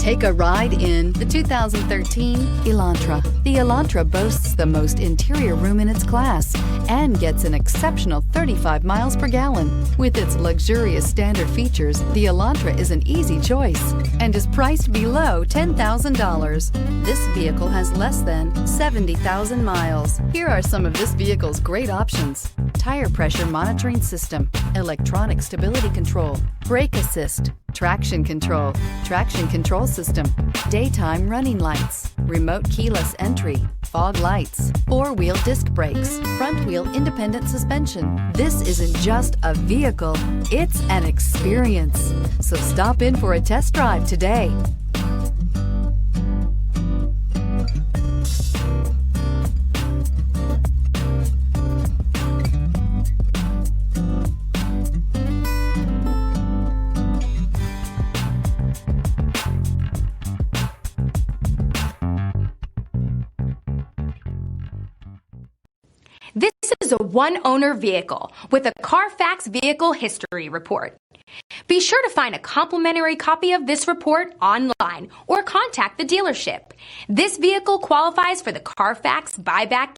Take a ride in the 2013 Elantra. The Elantra boasts the most interior room in its class and gets an exceptional 35 miles per gallon. With its luxurious standard features, the Elantra is an easy choice and is priced below $10,000. This vehicle has less than 70,000 miles. Here are some of this vehicle's great options: tire pressure monitoring system, electronic stability control, brake assist, traction control system, daytime running lights, remote keyless entry, fog lights, four-wheel disc brakes, front-wheel independent suspension. This isn't just a vehicle, it's an experience. So stop in for a test drive today. This is a one-owner vehicle with a CARFAX Vehicle History Report. Be sure to find a complimentary copy of this report online or contact the dealership. This vehicle qualifies for the CARFAX buyback